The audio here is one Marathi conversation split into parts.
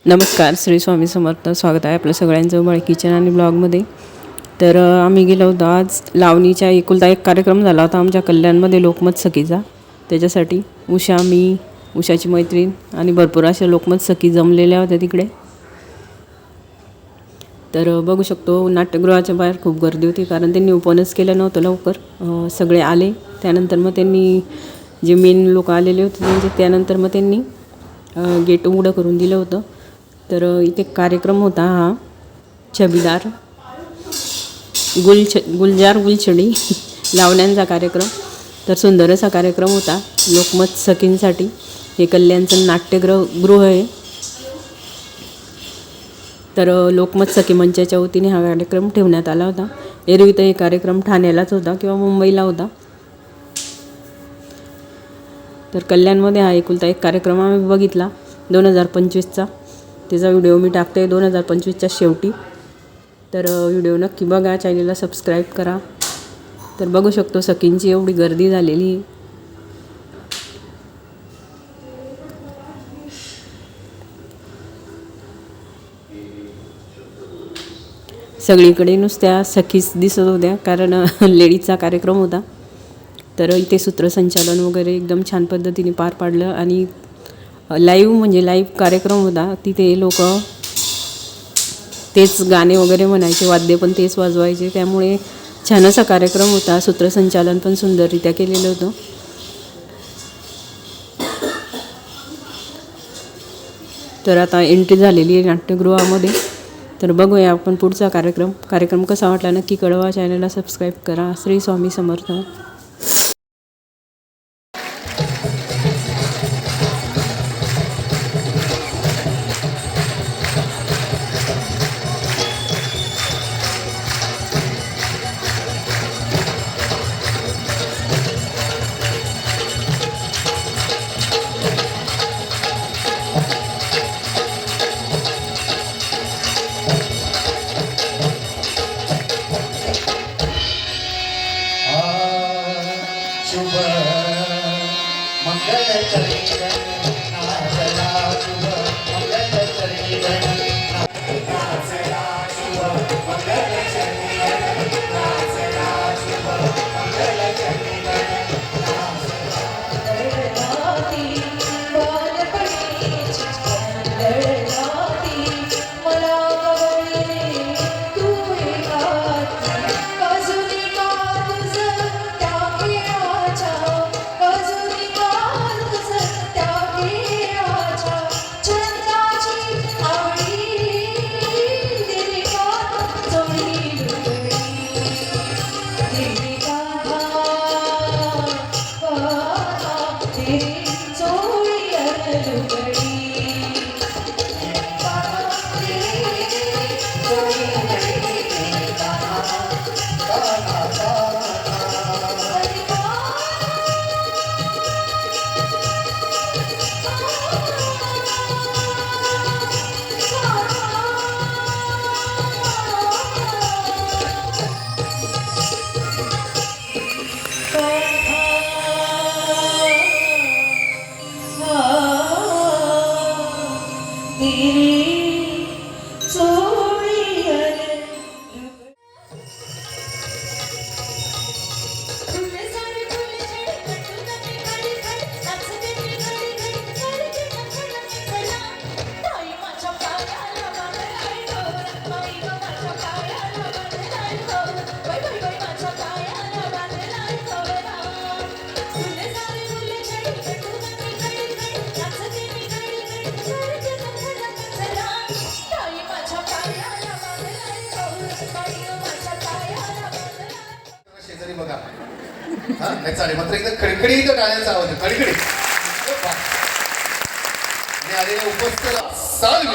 नमस्कार, श्री स्वामी समर्थ. स्वागत आहे आपलं सगळ्यांचं बळ किचन आणि ब्लॉगमध्ये. तर आम्ही गेलो होतो आज लावणीच्या एकुलता एक कार्यक्रम झाला होता आमच्या कल्याणमध्ये लोकमत सखीचा. त्याच्यासाठी उषाची मैत्रीण आणि भरपूर अशा लोकमत सखी जमलेल्या होत्या तिकडे. तर बघू शकतो नाट्यगृहाच्या बाहेर खूप गर्दी होती, कारण त्यांनी ओपनच केलं नव्हतं लवकर. सगळे आले त्यानंतर मग त्यांनी जे मेन लोक आलेले होते त्यानंतर मग त्यांनी गेट उघडं करून दिलं होतं. तर इथे कार्यक्रम होता हा छबीदार गुलजार गुलछडी लावण्यांचा कार्यक्रम. तर सुंदर असा कार्यक्रम होता लोकमत सखींसाठी. हे कल्याणचं नाट्यगृह आहे. तर लोकमत सखी मंचाच्या वतीने हा कार्यक्रम ठेवण्यात आला होता. एरवी तर हे कार्यक्रम ठाण्यालाच होता किंवा मुंबईला होता. तर कल्याणमध्ये हा एकुलता एक कार्यक्रम आम्ही बघितला 2025चा. त्याचा व्हिडिओ मी टाकते 2025च्या शेवटी. तर व्हिडिओ नक्की बघा, चॅनलला सबस्क्राईब करा. तर बघू शकतो सखींची एवढी गर्दी झालेली. सगळीकडे नुसत्या सखीच दिसत होत्या, कारण लेडीजचा कार्यक्रम होता. तर इथे सूत्रसंचालन वगैरे एकदम छान पद्धतीने पार पाडलं. आणि लाईव्ह कार्यक्रम होता. तिथे लोक तेच गाणे वगैरे म्हणायचे, वाद्य पण तेच वाजवायचे. त्यामुळे छान असा कार्यक्रम होता. सूत्रसंचालन पण सुंदररित्या केलेलं होतं. तर आता एंट्री झालेली आहे नाट्यगृहामध्ये. तर बघूया आपण पुढचा कार्यक्रम कसा वाटला नक्की कळवा. चॅनलला सबस्क्राईब करा. श्री स्वामी समर्थ. शुभ मंगल चरित्र नाचला शुभ मंगल चरित्र नाचला शुभ मंगल चरित्र नाचला शुभ मंगल चरित्र शेजारी बघा. नाही चालेल, मात्र एकदम खडखडी टाळ्यांचा आवाज आहे. खडखडी आलेल्या उपस्थितीला साल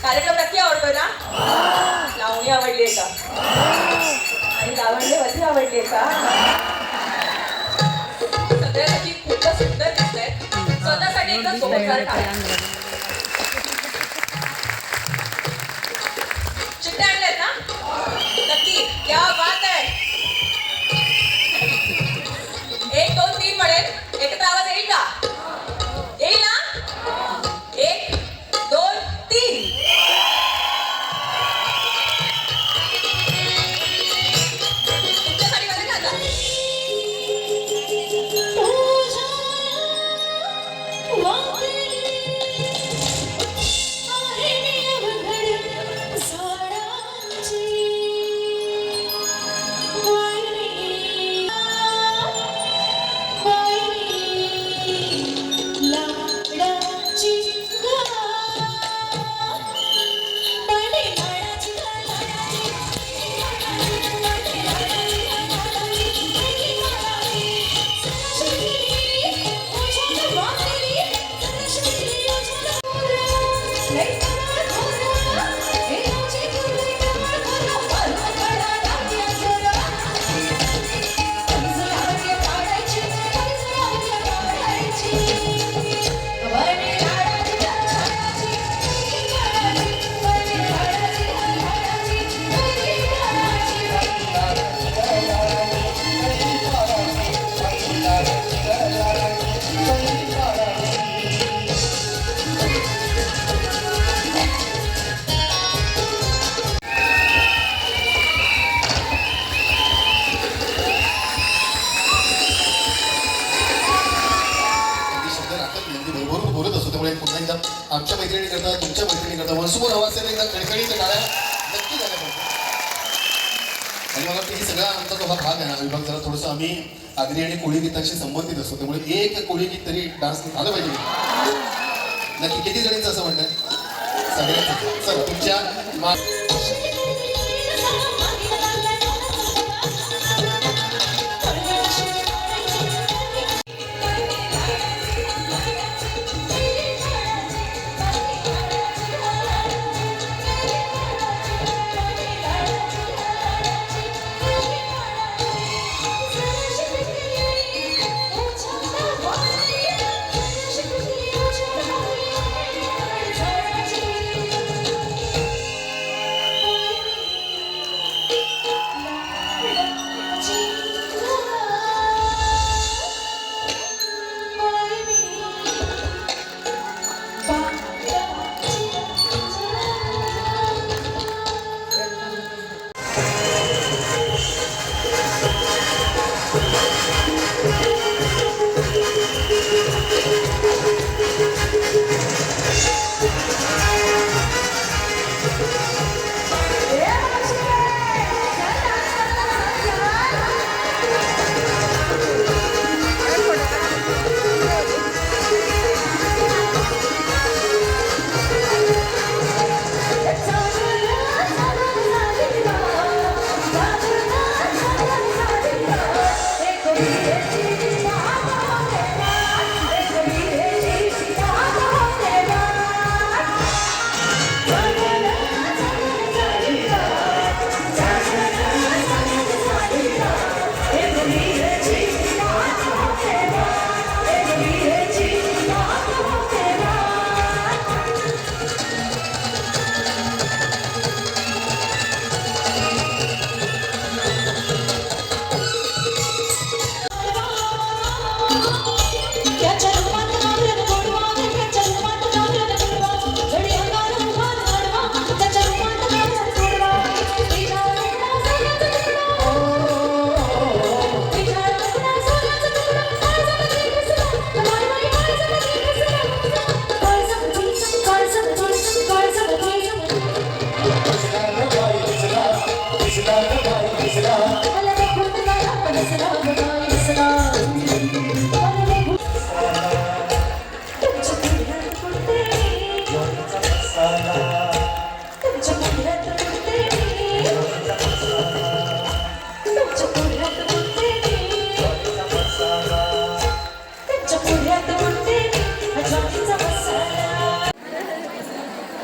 कार्यक्रम नक्की आवडतोय ना? लावणी आवडली का? आणि लावण्यवधी आवडली का? सगळ्यासाठी खूपच सुंदर दिसत आहेत. स्वतःसाठी एकदा जोरदार टाळ्या. चिठ्ठ्या आणल्यात ना? नक्की. क्या बात आहे. 1 2 3 म्हणेल एकत्र आवाज येईल का? येईल ना? 1 2 3. तुमच्यासाठी बरं का आता? आमच्या मैत्रिणी करता तुमच्या मैत्रिणी करता मनसुमोर हवा असेल एकदा कणकणीच्या टाळ्या नक्की झाल्या पाहिजे. आणि मला वाटतं ही सगळा आमचा जो हा भाग आहे ना विभाग जरा थोडंसं आम्ही आगरी आणि कोळी गीतांशी संबंधित असतो त्यामुळे एक कोळी गीत तरी डान्स झालं पाहिजे. नक्की किती जणींचं असं म्हणणं आहे? सगळ्यांचं. चला तुमच्या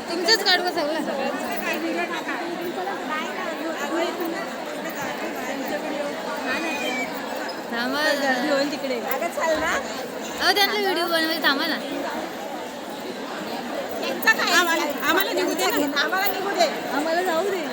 तुमचंच काढू सगळं थांबा तिकडे अहो त्यांचा व्हिडिओ बनवायचा थांबा ना आम्हाला निघू दे आम्हाला जाऊ दे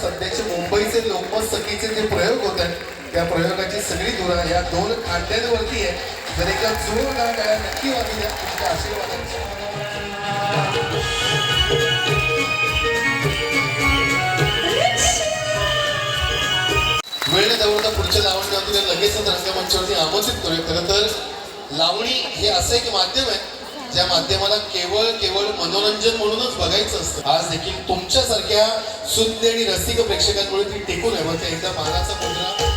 सध्याचे मुंबईचे लोकमत सखीचे जे प्रयोग होत आहेत त्या प्रयोगाची सगळी धुरा या 2 खांद्यांवरती आहे. जर एका जोरदार टाळ्या नक्की वाजू द्या तुमच्या आशीर्वादांच्या. वेळ न दवडता पुढच्या लावणीवरती लगेचच रंगमंचावरती आमंत्रित करूया. खरं तर लावणी हे असं एक माध्यम आहे ज्या माध्यमाला केवळ मनोरंजन म्हणूनच बघायचं असतं. आज देखील तुमच्यासारख्या सुज्ञ आणि रसिक प्रेक्षकांमुळे ती टिकून आहे. मग एकदा मानाचा मुद्रा